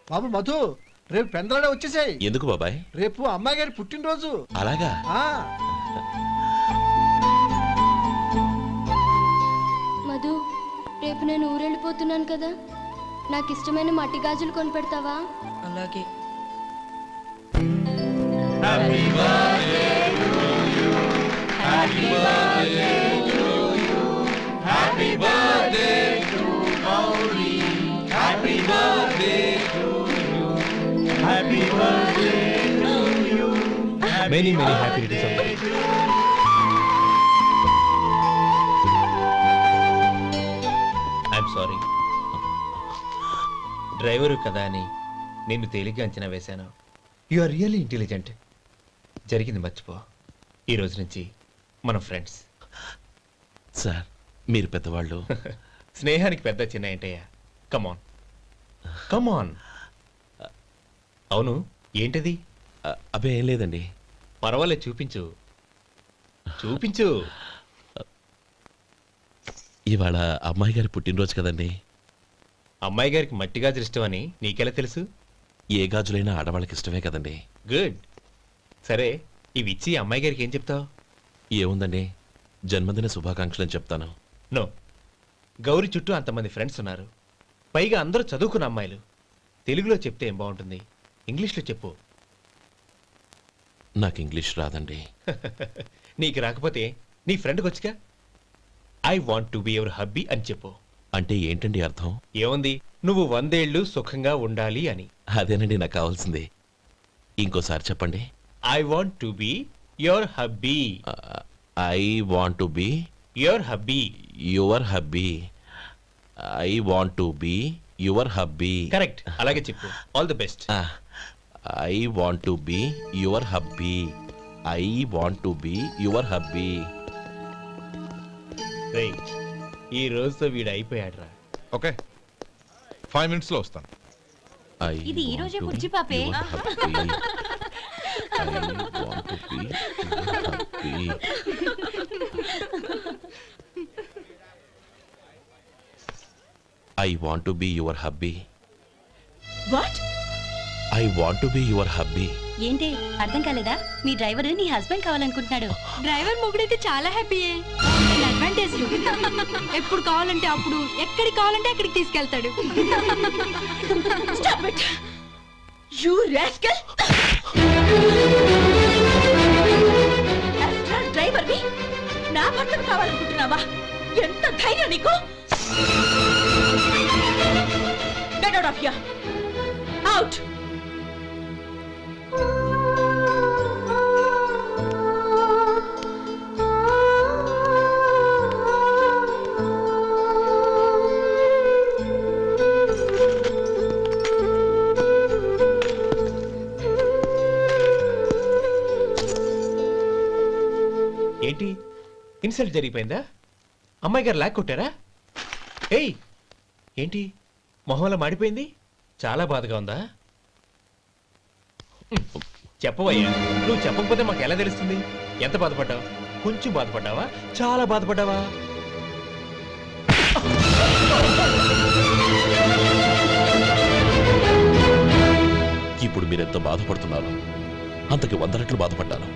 బాబు మధు, రేపు పెందలాడే వచ్చేసాయి. ఎందుకు బాబాయ్? రేపు అమ్మాయి గారి పుట్టినరోజు. అలాగా? మధు, రేపు నేను ఊరెళ్ళిపోతున్నాను కదా, నాకు ఇష్టమైన మట్టి గాజులు కొనిపెడతావా? అలాగే. Many happy returns of the day. I'm sorry. Driver కదా అని నిన్ను తేలిగ్గా అంచనా వేశాను. You are really intelligent. జరిగింది మర్చిపో. ఈ రోజు నుంచి మనం ఫ్రెండ్స్. సార్ మీరు పెద్దవాళ్ళు. స్నేహానికి పెద్ద చిన్న ఏంటయ్యా? కమాన్ కమాన్. అవును, ఏంటది? అబ్బే ఏం లేదండి. పర్వాలేదు, చూపించు చూపించు. ఇవాళ అమ్మాయి గారి పుట్టినరోజు కదండి. అమ్మాయి గారికి మట్టి గాజులు ఇష్టం అని నీకెలా తెలుసు? ఏ గాజులైనా ఆడవాళ్ళకి ఇష్టమే కదండి. గుడ్. సరే, ఇవి ఇచ్చి అమ్మాయి గారికి ఏం చెప్తావు? ఏముందండి, జన్మదిన శుభాకాంక్షలు అని చెప్తాను. నో, గౌరీ చుట్టూ అంతమంది ఫ్రెండ్స్ ఉన్నారు, పైగా అందరూ చదువుకున్న అమ్మాయిలు. తెలుగులో చెప్తే ఏం బాగుంటుంది? ఇంగ్లీష్లో చెప్పు. నాకు ఇంగ్లీష్ రాదండి. నీకు రాకపోతే నీ ఫ్రెండ్కి వచ్చిగా I want to be your hubby అని చెప్పు. అంటే ఏంటండి అర్థం? ఏముంది, నువ్వు 100 ఏళ్ళు సుఖంగా ఉండాలి అని. అదేనండి నాకు కావాల్సింది. ఇంకోసారి చెప్పండి. I want to be your hubby. I want to be your hubby. Your hubby. I want to be your hubby. Correct, అలాగే చెప్పు. All the best. I want to be your hubby. I want to be your hubby. Right, ఈ రోజుతో వీడు అయిపోయాడురా. Okay, 5 minutes లో వస్తాను. ఇది ఈ రోజే పుచ్చి పాపే. I want to be your hubby. What? I want to be your hubby. ఏంటి అర్థం కాలేదా? మీ డ్రైవర్ నీ హస్బెండ్ కావాలనుకుంటున్నాడు. డ్రైవర్ మొగుడైతే చాలా హ్యాపీయే. అడ్వాంటేజ్ ఎప్పుడు కావాలంటే అప్పుడు, ఎక్కడికి కావాలంటే అక్కడికి తీసుకెళ్తాడు. Stop it! You rascal! Driver వి నా భర్తను కావాలనుకుంటున్నావా? ఎంత ధైర్యం నీకు! Get out of here! Out! ఏంటి, ఇన్సల్ట్ జరిగిపోయిందా? అమ్మాయి గారు లాక్ కొట్టారా? ఏయ్, ఏంటి మొహంలో మాడిపోయింది? చాలా బాధగా ఉందా? చెప్పవయ్యా, నువ్వు చెప్పకపోతే మాకు ఎలా తెలుస్తుంది? ఎంత బాధపడ్డావు? కొంచెం బాధపడ్డావా? చాలా బాధపడ్డావా? ఇప్పుడు మీరెంత బాధపడుతున్నారు, అంతకి 100 రెట్లు బాధపడ్డాను.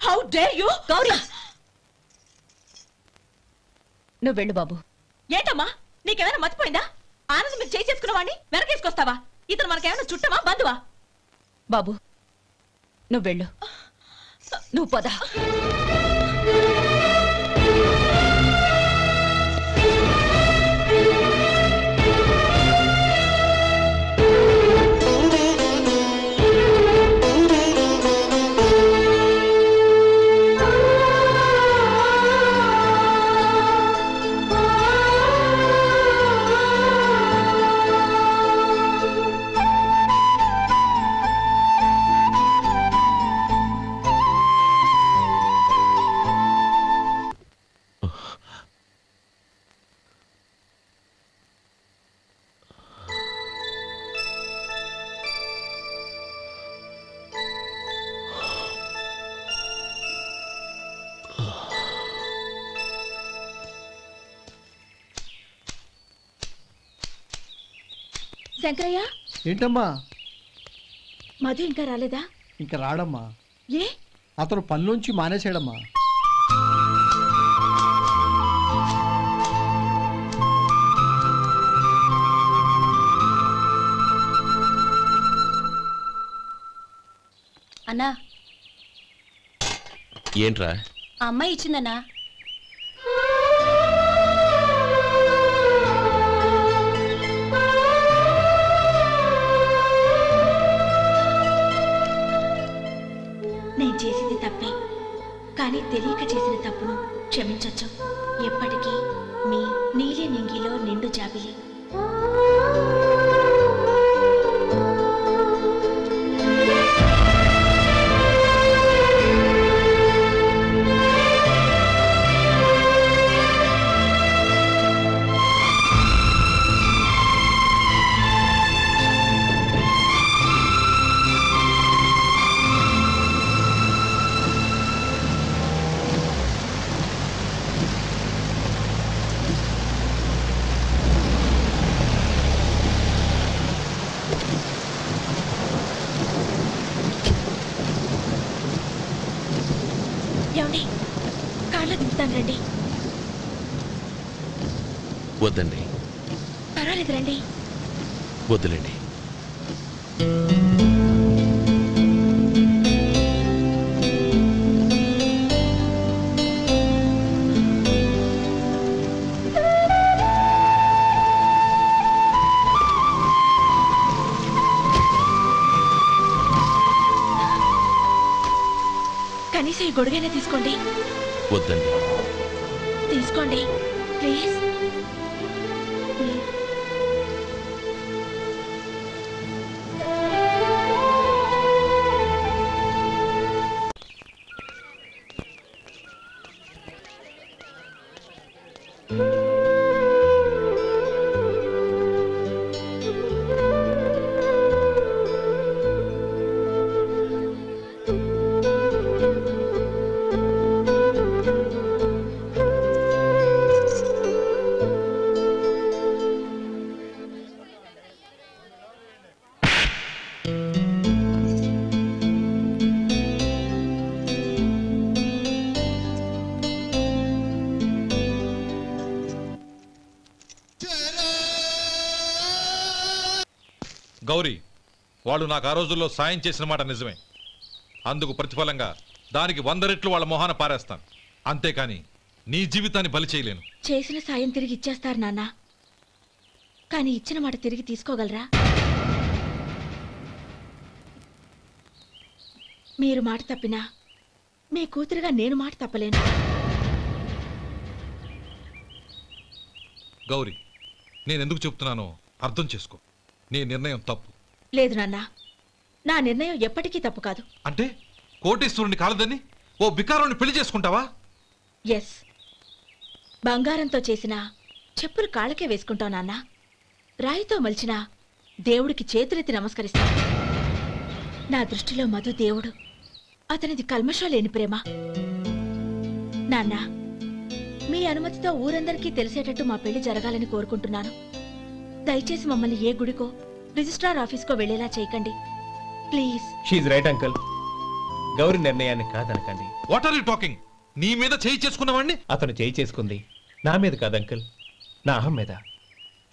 How dare you? గౌరీ, నువ్వు వెళ్ళు బాబు. ఏంటమ్మా, నీకేమైనా మర్చిపోయిందా? ఆనందం మీరు చేసుకున్న వాడిని వెనకేసుకొస్తావా? ఇతను మనకేమైనా చుట్టమా, బంధువా? బాబు నువ్వు వెళ్ళు, నువ్వు పద. శంకరయ్య, ఏంటమ్మా? మధు ఇంకా రాలేదా? ఇంకా రాడమ్మా. ఏ? అతను పనిలోంచి మానేసాడమ్మా. అన్నా, ఏంట్రా? ఆ అమ్మాయి ఇచ్చిందన్నా. నేను చేసింది తప్పే, కానీ తెలియక చేసిన తప్పును క్షమించొచ్చు. ఎప్పటికీ మీ నీలి నింగిలో నిండు జాబిలి. ఏమండి, కాళ్ళ దింపుతాను రండి. వద్దండి. పర్వాలేదు రండి. వద్దులేండి. కనీసం ఈ గొడుగైనా తీసుకోండి. వద్దండి. తీసుకోండి ప్లీజ్. గౌరీ, వాళ్ళు నాకు ఆ రోజుల్లో సాయం చేసిన మాట నిజమే. అందుకు ప్రతిఫలంగా దానికి 100 రెట్లు వాళ్ళ మొహాన పారేస్తాను. అంతేకాని నీ జీవితాన్ని బలి చేయలేను. చేసిన సాయం తిరిగి ఇచ్చేస్తారు నాన్న, కానీ ఇచ్చిన మాట తిరిగి తీసుకోగలరా? మీరు మాట తప్పినా మీ కూతురుగా నేను మాట తప్పలేను. గౌరీ, నేనెందుకు చెప్తున్నానో అర్థం చేసుకో. నీ నిర్ణయం తప్పు. లేదు నాన్న, నా నిర్ణయం ఎప్పటికీ తప్పు కాదు. అంటే కోటేశ్వరుని కాలదని ఓ బికారుని పెళ్లి చేసుకుంటావా? ఎస్, బంగారంతో చేసిన చెప్పులు కాళ్ళకే వేసుకుంటావు నాన్న. రాయితో మలిచిన దేవుడికి చేతులెత్తి నమస్కరిస్తా. నా దృష్టిలో మధు దేవుడు, అతనిది కల్మషం లేని ప్రేమ. నాన్న, మీ అనుమతితో ఊరందరికీ తెలిసేటట్టు మా పెళ్లి జరగాలని కోరుకుంటున్నాను. దయచేసి మమ్మల్ని ఏ గుడికో రిజిస్ట్రార్ ఆఫీస్కో వెళ్ళేలా చేయకండి ప్లీజ్. షీఈ్ రైట్ అంకుల్. గౌరీ నిర్ణయాన్ని కాదనకండి. What are you talking? నీ మీద చేయి చేసుకున్నవాడిని అతను చేయి చేసుకుంది నా మీద కాదు అంకుల్, నా అహం మీద.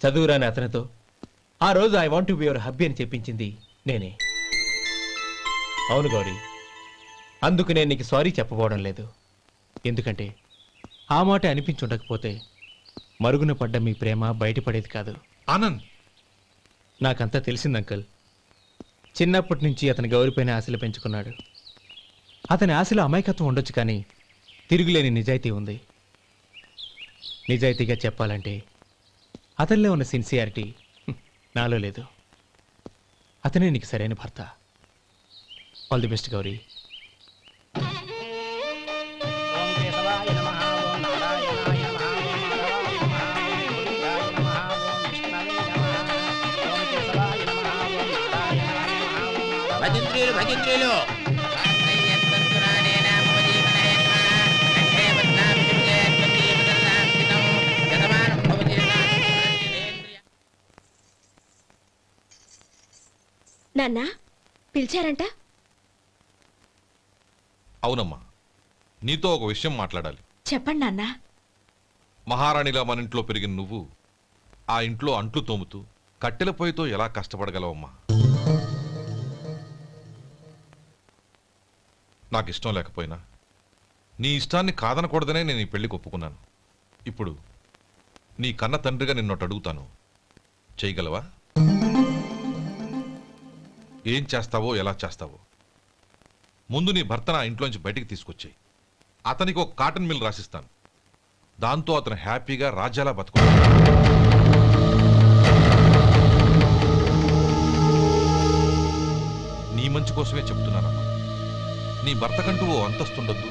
చదువురాని అతనితో ఆ రోజు I want to be your hubby అని చెప్పించింది నేనే. అవును గౌరీ, అందుకు నేను నీకు సారీ చెప్పబోవడం లేదు. ఎందుకంటే ఆ మాట అనిపించుండకపోతే మరుగున పడ్డ మీ ప్రేమ బయటపడేది కాదు. ఆనంద్, నాకంతా తెలిసింది అంకుల్. చిన్నప్పటి నుంచి అతని గౌరీపైన ఆశలు పెంచుకున్నాడు. అతని ఆశలో అమాయకత్వం ఉండొచ్చు, కానీ తిరుగులేని నిజాయితీ ఉంది. నిజాయితీగా చెప్పాలంటే అతనిలో ఉన్న సిన్సియారిటీ నాలో లేదు. అతనే నీకు సరైన భర్త. All the best Gauri. భజంత్రీలు నాన్న పిలిచారంట? అవునమ్మా, నీతో ఒక విషయం మాట్లాడాలి. చెప్పండి నాన్న. మహారాణిలా మన ఇంట్లో పెరిగిన నువ్వు ఆ ఇంట్లో అంట్లు తోముతూ కట్టెల పొయ్యితో ఎలా కష్టపడగలవమ్మా? నాకు ఇష్టం లేకపోయినా నీ ఇష్టాన్ని కాదనకూడదనే నేను ఈ పెళ్లికి ఒప్పుకున్నాను. ఇప్పుడు నీ కన్న తండ్రిగా నిన్నొట్టు అడుగుతాను, చేయగలవా? ఏం చేస్తావో ఎలా చేస్తావో ముందు నీ భర్తను ఆ ఇంట్లోంచి బయటికి తీసుకొచ్చాయి. అతనికి ఒక కాటన్ మిల్ రాసిస్తాను. దాంతో అతను హ్యాపీగా రాజ్యాలా బతుకుతాడు. నీ మంచి కోసమే చెప్తున్నానమ్మా. నీ భర్తకంటూ ఓ అంతస్తుండొద్దు.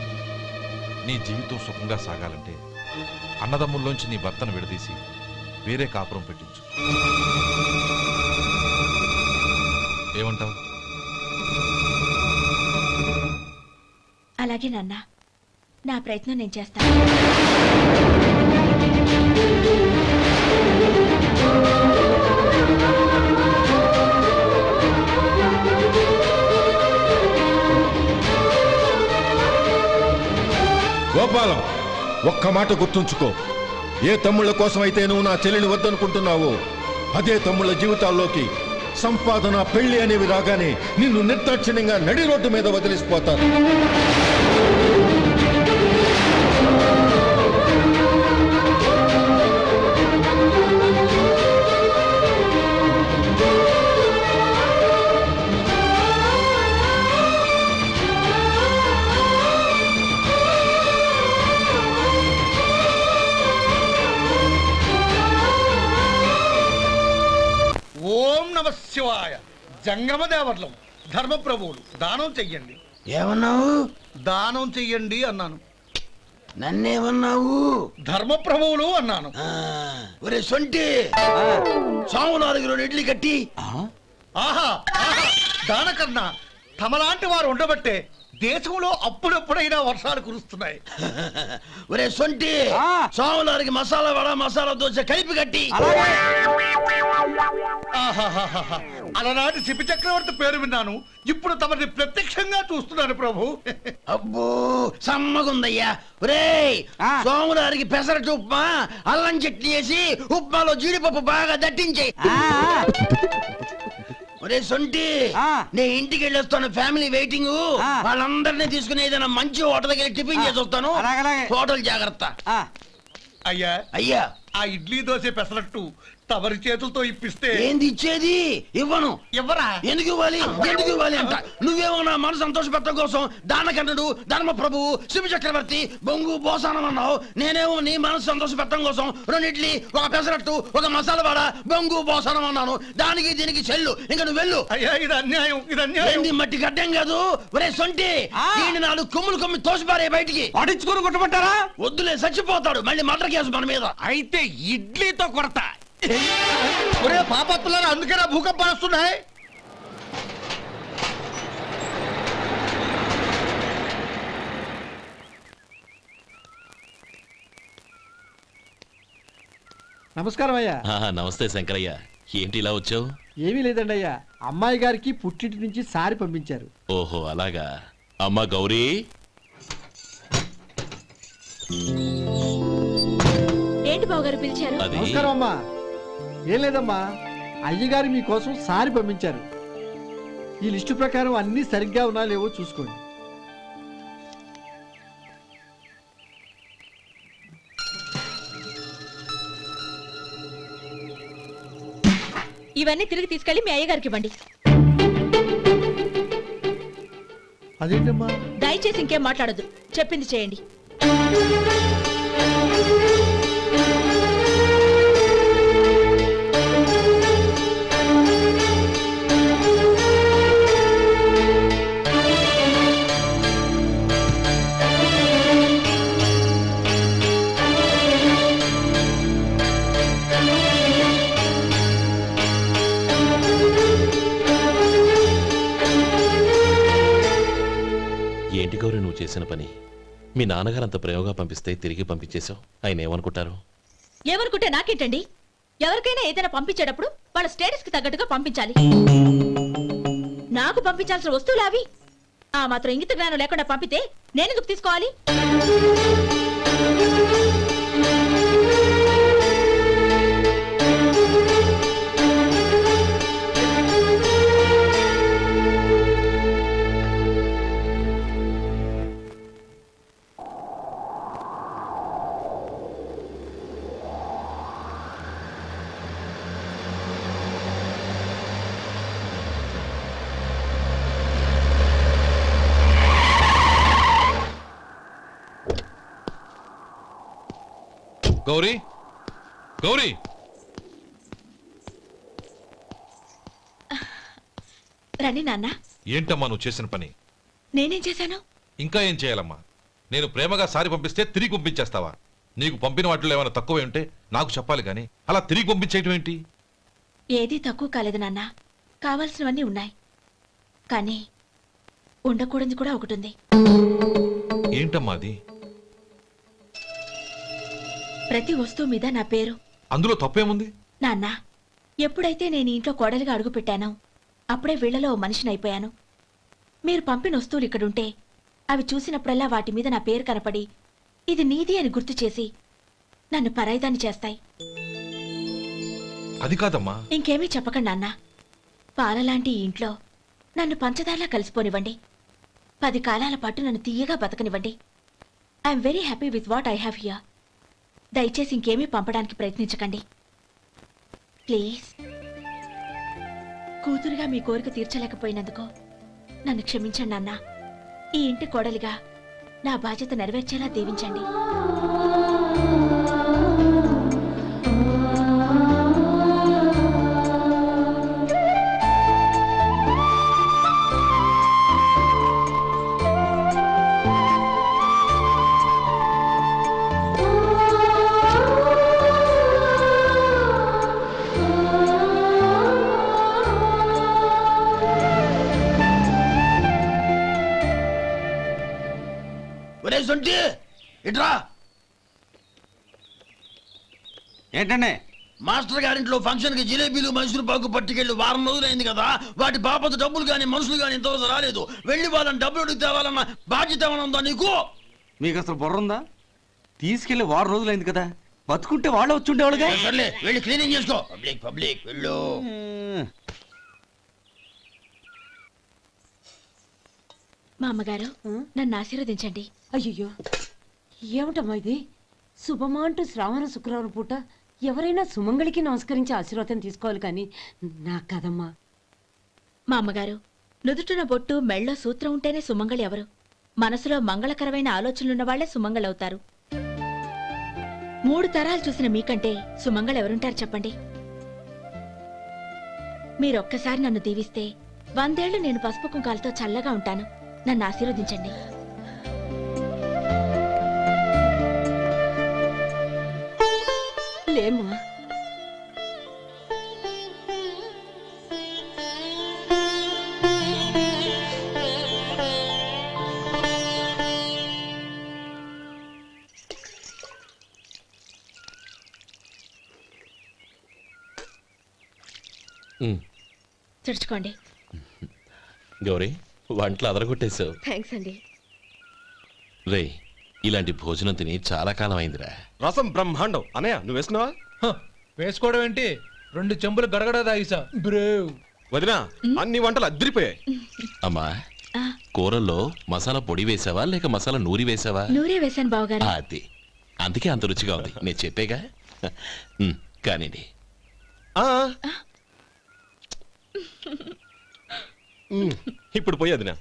నీ జీవితం సుఖంగా సాగాలంటే అన్నదమ్ముల్లోంచి నీ భర్తను విడదీసి వేరే కాపురం పెట్టించు. ఏమంటావు? అలాగే నాన్న, నా ప్రయత్నం నేను చేస్తాను. గోపాలం, ఒక్క మాట గుర్తుంచుకో. ఏ తమ్ముళ్ళ కోసం అయితే నువ్వు నా చెల్లిని వద్దనుకుంటున్నావో అదే తమ్ముళ్ళ జీవితాల్లోకి సంపాదన, పెళ్లి అనేవి రాగానే నిన్ను నిర్దాక్షిణ్యంగా నడి రోడ్డు మీద వదిలిసిపోతారు. ఓం నమ శివాయ. జంగమ దేవర్లం, ధర్మప్రభువులు, దానం చెయ్యండి. ఏమన్నావు? దానం చెయ్యండి అన్నాను. నన్నేమన్నావు? ధర్మప్రభువులు అన్నాను. ఒరే సొంటి, సామునాలుగులో ఇడ్లీ కట్టి. ఆహా ఆహా, దానకన్నా తమలాంటి వారు ఉండబట్టే దేశంలో అప్పుడప్పుడైనా వర్షాలు కురుస్తున్నాయి. ఒరే సొంటి, సామునాలుగు మసాలా వడ, మసాలా దోశ కలిపి కట్టి. ఆహాహాహా, అలనాటి శిపి చక్రవర్తి పేరు విన్నాను, ఇప్పుడు తమని ప్రత్యక్షంగా చూస్తున్నాను ప్రభు. అబ్బో సమ్మగుందయ్యా. ఒరే సోములారికి పెసరట్టు ఉప్మా, అల్లం చట్నీ వేసి ఉప్మాలో జీడిపప్పు బాగా దట్టించే. ఒరే సొంటి, నే ఇంటికి వెళ్ళొస్తాను, ఫ్యామిలీ వెయిటింగ్. వాళ్ళందరినీ తీసుకుని ఏదైనా మంచి హోటల్ దగ్గర టిఫిన్ చేసి వస్తాను. హోటల్ జాగ్రత్త. అయ్యా అయ్యా, ఆ ఇడ్లీ దోశ పెసరట్టు తమరి చేతులతో ఇప్పిస్తే. ఏంది ఇచ్చేది? ఇవ్వను. ఎవరా? ఎందుకు ఇవ్వాలి? ఎందుకు ఇవ్వాలి అంట. నువ్వేమో నా మనసు సంతోషపెట్టడం కోసం దానకంటుడు, ధర్మప్రభువు, శివ చక్రవర్తి, బొంగు బోసానం అన్నావు. నేనేమో నీ మనసు సంతోషపెట్టడం కోసం 2 ఇడ్లీ, ఒక పెసరట్టు, ఒక మసాలా వాడ, బొంగు బోసానం అన్నాను. దానికి దీనికి చెల్లు. ఇంకా నువ్వు వెళ్ళు. అయ్యా ఇది అన్యాయం, ఇది అన్యాయం. ఏంది మట్టి గడ్డం కాదు. ఒరే సొంటి, దీన్ని 4 కొమ్ములు కొమ్మి తోసిపారే బయటికి. పడించుకుని కొట్టమంటారా? వద్దులే, చచ్చిపోతాడు. మళ్ళీ మర్డర్ కేసు మన మీద. అయితే ఇడ్లీతో కొడతా. ఒరే పాపత్తులారా, అందుకేనా భూకంపాలు వస్తున్నాయి? నమస్కారం అయ్యా. నమస్తే శంకరయ్య, ఏంటి ఇలా వచ్చావు? ఏమీ లేదండి అయ్యా, అమ్మాయి గారికి పుట్టింటి నుంచి సారి పంపించారు. ఓహో అలాగా. అమ్మా గౌరీ. ఏంటి బావగారు పిలిచారు? నమస్కారం అమ్మా. ఏం లేదమ్మా, అయ్యగారు మీకోసం సారి పంపించారు. ఈ లిస్టు ప్రకారం అన్ని సరిగ్గా ఉన్నా లేవో చూసుకోండి. ఇవన్నీ తిరిగి తీసుకెళ్లి మీ అయ్యగారికి ఇవ్వండి. అదేంటమ్మా? దయచేసి ఇంకేం మాట్లాడద్దు, చెప్పింది చేయండి. ఏంటి గౌరీ నువ్వు చేసిన పని? మీ నాన్నగారు అంత ప్రేమగా పంపిస్తే తిరిగి పంపించేశావు. ఆయన ఏమనుకుంటారు? ఏమనుకుంటే నాకేంటండి? ఎవరికైనా ఏదైనా పంపించేటప్పుడు వాళ్ళ స్టేటస్ కి తగ్గట్టుగా పంపించాలి. నాకు పంపించాల్సిన వస్తువులు అవి. ఆ మాత్రం ఇంగిత జ్ఞానం లేకుండా పంపితే నేనెందుకు తీసుకోవాలి? గౌరీ, గౌరీ, రండి నాన్న. ఏంటమ్మా నువ్వు చేసిన పని? నేనేం చేశాను? ఇంకా ఏం చేయాలమ్మా? నేను ప్రేమగా సారి పంపిస్తే తిరిగి పంపించేస్తావా? నీకు పంపిన వాటిలో ఏమైనా తక్కువ ఉంటే నాకు చెప్పాలి కానీ అలా తిరిగి పంపించేయటం ఏంటి? ఏదీ తక్కువ కాలేదు నాన్న. కావాల్సినవన్నీ ఉన్నాయి, కానీ ఉండకూడదు కూడా ఒకటి ఉంది. ఏంటమ్మా అది? ప్రతి వస్తువు మీద నా పేరు. అందులో తప్పేముంది? నాన్న, ఎప్పుడైతే నేను ఇంట్లో కోడలిగా అడుగు పెట్టానో అప్పుడే వీళ్లలో ఓ మనిషిని అయిపోయాను. మీరు పంపిన వస్తువులు ఇక్కడుంటే అవి చూసినప్పుడల్లా వాటి మీద నా పేరు కనపడి ఇది నీది అని గుర్తు చేసి నన్ను పరాయిదాన్ని చేస్తాయి. అది కాదమ్మా. ఇంకేమీ చెప్పకండి నాన్న. పాలలాంటి ఈ ఇంట్లో నన్ను పంచదారలా కలిసిపోనివ్వండి. 10 కాలాల పాటు నన్ను తీయగా బతకనివ్వండి. I'm very happy with what I have here. దయచేసి ఇంకేమీ పంపడానికి ప్రయత్నించకండి ప్లీజ్. కూతురుగా మీ కోరిక తీర్చలేకపోయినందుకు నన్ను క్షమించండి నాన్న. ఈ ఇంటి కోడలిగా నా బాధ్యత నెరవేర్చేలా దీవించండి. ఇట్రా. ఏంటండి? మాస్టర్ గారింట్లో ఫంక్షన్ కి జిలేబీలు మైసూరు పాకు పట్టుకెళ్ళి వారం రోజులైంది కదా. వాటి బాపత డబ్బులు కానీ మనుషులు కానీ ఇంతవరకు రాలేదు. వెళ్ళి వాళ్ళని డబ్బులు అడిగి తేవాలన్న బాధ్యత ఏమైనా ఉందా నీకు? మీకు అసలు బుర్ర ఉందా? తీసుకెళ్లి వారం రోజులైంది కదా, బతుకుంటే వాళ్ళు వచ్చి ఉండేవాళ్ళుగా. సర్లే, వెళ్ళి క్లీనింగ్ చేసుకో. పబ్లిక్ పబ్లిక్ వెళ్ళు. మా అమ్మగారు నన్ను ఆశీర్వదించండి. అయ్యో, ఏమిటమ్మా ఇది? శుభమా అంటూ శ్రావణ శుక్రవారం పూట ఎవరైనా సుమంగళికి నమస్కరించి ఆశీర్వాదం తీసుకోవాలి కానీ నాకు కదమ్మా. మా అమ్మగారు, నుదుటిన బొట్టు మెళ్ళో సూత్రం ఉంటేనే సుమంగళి ఎవరు? మనసులో మంగళకరమైన ఆలోచనలున్న వాళ్లే సుమంగళవుతారు. 3 తరాలు చూసిన మీకంటే సుమంగళ ఎవరుంటారు చెప్పండి? మీరొక్కసారి నన్ను దీవిస్తే 100 ఏళ్లు నేను పసుపు కుంకాలతో చల్లగా ఉంటాను. నన్ను ఆశీర్వదించండి. లేమ్మా, తుడుచుకోండి. గౌరీ, వంటలు అదరగొట్టేశావు. థ్యాంక్స్ అండి. రే, ఇలాంటి భోజనం తిని చాలా కాలం అయిందిరా. రసం బ్రహ్మాండం. అనయ్య, నువ్వు వేసుకున్నావా? వేసుకోవడం ఏంటి, 2 చెంబులు గడగడ తాగిసా. బ్రేవ్ వదినా, అన్ని వంటలు అద్దరిపోయాయి. అమ్మా, కూరల్లో మసాలా పొడి వేసావా లేక మసాలా నూరి వేసావా? నూరే వేశాను బావగారు. అది అందుకే అంత రుచిగా ఉంది. నేను చెప్పేగా. కానివ్వండి. ఇప్పుడు పోయి వదినా.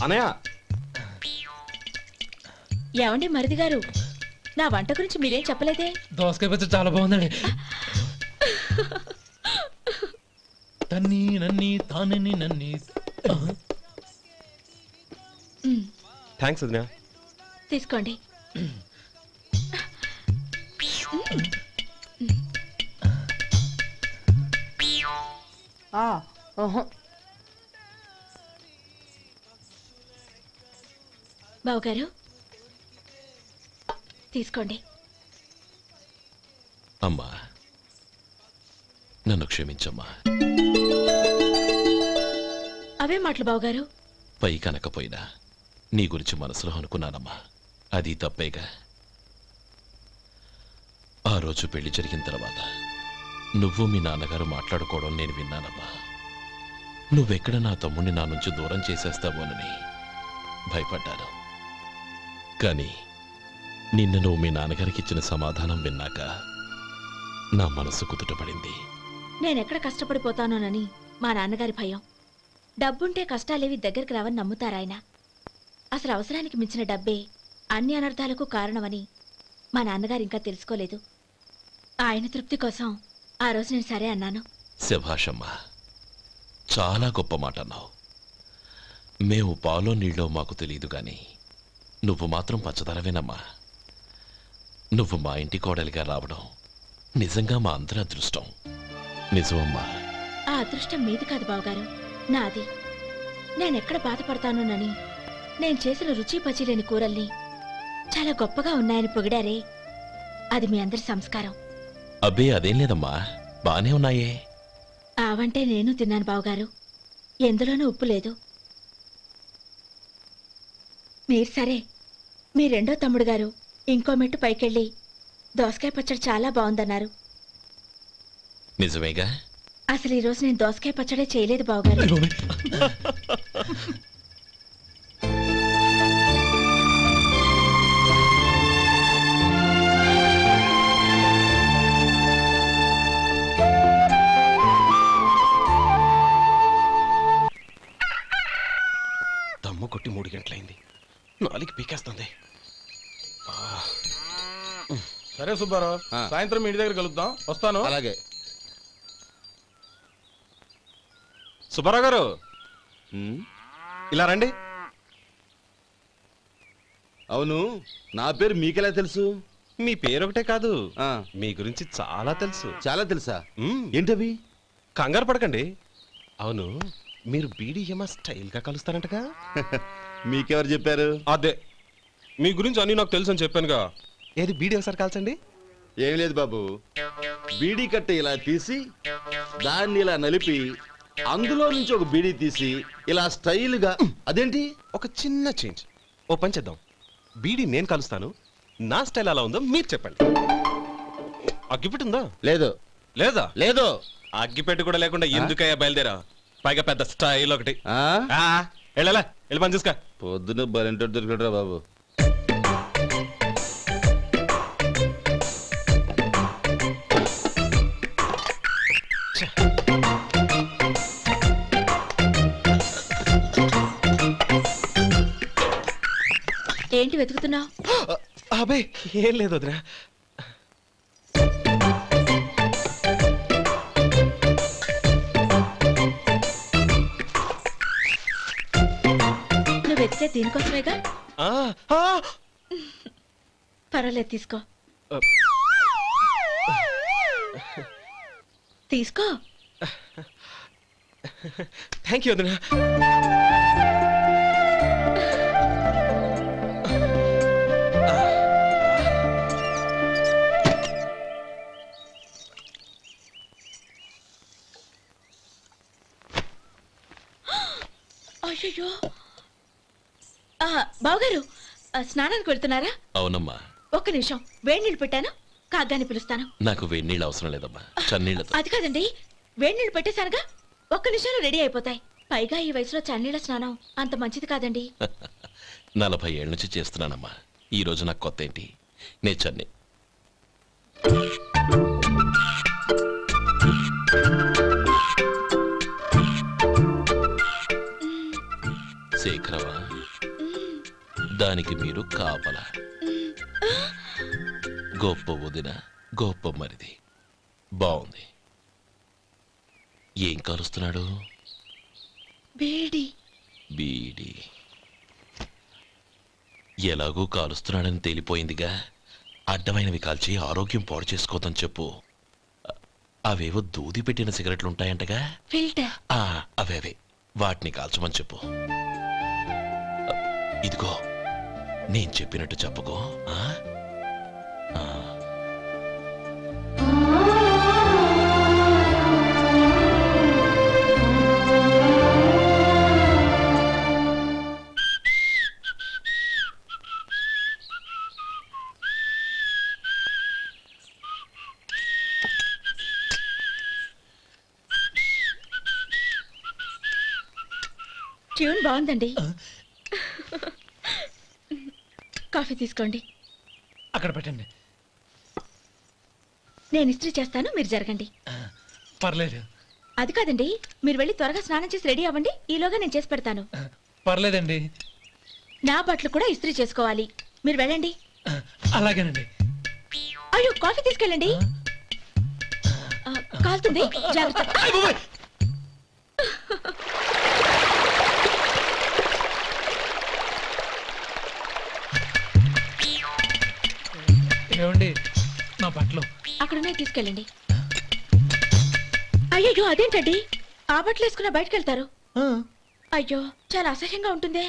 అనయ్య, ఏమండి మరిది గారు, నా వంట గురించి మీరేం చెప్పలేదే? దోసకాయ పచ్చడి చాలా బాగుందండి. తన్ని నన్ని తానని నన్ని. థ్యాంక్స్ వదినా. తీసుకోండి. బావగారు తీసుకోండి. అమ్మా, నన్ను క్షమించమ్మా. అవే మాటలు బావగారు. పై కనకపోయినా నీ గురించి మనసులో అనుకున్నానమ్మా. అది తప్పేగా. ఆ రోజు పెళ్లి జరిగిన తర్వాత నువ్వు మీ నాన్నగారు మాట్లాడుకోవడం నేను విన్నానమ్మా. నువ్వెక్కడ నా తమ్ముడిని నా నుంచి దూరం చేసేస్తావోనని భయపడ్డాను. కానీ నిన్న నువ్వు మీ నాన్నగారికి ఇచ్చిన సమాధానం విన్నాక నా మనసు కుదుటపడింది. నేనెక్కడ కష్టపడిపోతానోనని మా నాన్నగారి భయం. డబ్బుంటే కష్టాలేవి దగ్గరికి రావని నమ్ముతారాయన. అసలు అవసరానికి మించిన డబ్బే అన్ని అనర్థాలకు కారణమని మా నాన్నగారు ఇంకా తెలుసుకోలేదు. ఆయన తృప్తి కోసం ఆ రోజు నేను సరే అన్నాను. శభాషమ్మా, చాలా గొప్ప మాట అన్నావు. మేము పాలో నీళ్ళో మాకు తెలియదు గాని నువ్వు మాత్రం పచ్చదనవేనమ్మా. నువ్వు మా ఇంటి కోడలిగా రావడం నిజంగా మా అందరి అదృష్టం. నిజమమ్మా. ఆ అదృష్టం మీది కాదు బావగారు, నాది. నేనెక్కడ బాధపడతానోనని నేను చేసిన రుచి పచిలేని కూరల్ని చాలా గొప్పగా ఉన్నాయని పొగిడారే, అది మీ అందరి సంస్కారం. అబ్బే అదేం లేదమ్మా, బానే ఉన్నాయే. ఆవంటే నేను తిన్నాను బావగారు, ఎందులోనూ ఉప్పు లేదు. మీరు సరే, మీ రెండో తమ్ముడు గారు ఇంకో మెట్టు పైకెళ్ళి దోసకాయ పచ్చడి చాలా బాగుందన్నారు. నిజమేగా? అసలు ఈరోజు నేను దోసకాయ పచ్చడే చేయలేదు బావగారు. దమ్ము కొట్టి 3 గంటలైంది, 4కి పీకేస్తుంది. సరే సుబ్బారావు, సాయంత్రం మీ ఇంటి దగ్గర కలుద్దాం. వస్తాను. అలాగే. సుబ్బారావు గారు ఇలా రండి. అవును, నా పేరు మీకెలా తెలుసు? మీ పేరు ఒకటే కాదు, మీ గురించి చాలా తెలుసు. చాలా తెలుసా? ఏంటవి? కంగారు పడకండి. అవును, మీరు బీడీఎం స్టైల్గా కలుస్తారంటగా? మీకెవరు చెప్పారు? అదే, మీ గురించి అన్ని నాకు తెలుసు అని చెప్పానుగా. ఏది బీడీ ఒకసారి కాల్చండి. ఏం లేదు బాబు, బీడీ కట్ట ఇలా తీసి దాన్ని ఇలా నలిపి అందులో నుంచి ఒక బీడీ తీసి ఇలా స్టైల్గా. అదేంటి? ఒక చిన్న చేంజ్. ఓ పని చేద్దాం, బీడీ నేను కలుస్తాను, నా స్టైల్ అలా ఉందో మీరు చెప్పండి. అగ్గిపెట్టి ఉందా? లేదు. లేదా? లేదు. అగ్గిపెట్టి కూడా లేకుండా ఎందుకయ్యా బయలుదేరా? పైగా పెద్ద స్టైల్ ఒకటి. వెళ్ళాలా, వెళ్ళి పని చూసుకో. పొద్దున బలంటో దొరికడరా బాబు. ఏంటి వెతుకుతున్నావు? అబే ఏం లేదు వదినా. నువ్వు వెతికే దీనికోసమేగా. పర్వాలేదు, తీసుకో. తీసుకో. థ్యాంక్ యూ వదినా. అయ్యో, బావగారు స్నానానికి వెళ్తున్నారా? అవునమ్మా. ఒక్క నిమిషం, వేడి నీళ్ళు పెట్టాను, కాగ్గాని పిలుస్తాను. నాకు వేడి నీళ్ళు అవసరం లేదమ్మా, చన్నీళ్ళతో. అది కాదండి, వేడి నీళ్ళు పెట్టేశానుగా, ఒక్క నిమిషంలో రెడీ అయిపోతాయి. పైగా ఈ వయసులో చన్నీళ్ళ స్నానం అంత మంచిది కాదండి. 40 ఏళ్ళ నుంచి చేస్తున్నానమ్మా. ఈ రోజు నాకు కొత్త ఏంటి? నే చన్ని. శేఖరవా, దానికి మీరు కాపలా. గొప్ప వదిన, గొప్ప మరిది. బాగుంది. ఏం కాలుస్తున్నాడు? బీడి. బీడి ఎలాగూ కాలుస్తున్నాడని తేలిపోయిందిగా. అడ్డమైనవి కాల్చి ఆరోగ్యం పాడు చేసుకోదని చెప్పు. అవేవో దూది పెట్టిన సిగరెట్లు ఉంటాయంటగా, ఫిల్టర్. అవే వాటిని కాల్చమని చెప్పు. ఇదిగో నేను చెప్పినట్టు చెప్పుకో. ట్యూన్ బాగుందండి. కాఫీ తీసుకోండి. అక్కడ పెట్టండి. నేను ఇస్త్రీ చేస్తాను, మీరు జరగండి. పర్లేదు. అది కాదండి, మీరు వెళ్ళి త్వరగా స్నానం చేసి రెడీ అవ్వండి. ఈలోగా నేను చేసి పెడతాను. పర్లేదండి. నా బట్టలు కూడా ఇస్త్రీ చేసుకోవాలి. మీరు వెళ్ళండి. అలాగేనండి. అయ్యో, కాఫీ తీసుకెళ్ళండి. కాలుతుంది, జాగ్రత్త. ఏమండి, నా బట్టలు అక్కడున్నా తీసుకెళ్ళండి. అయ్యో, అదేంటండి ఆ బట్టలు వేసుకున్న బయటకు వెళ్తారు? అయ్యో, చాలా అసహ్యంగా ఉంటుందే.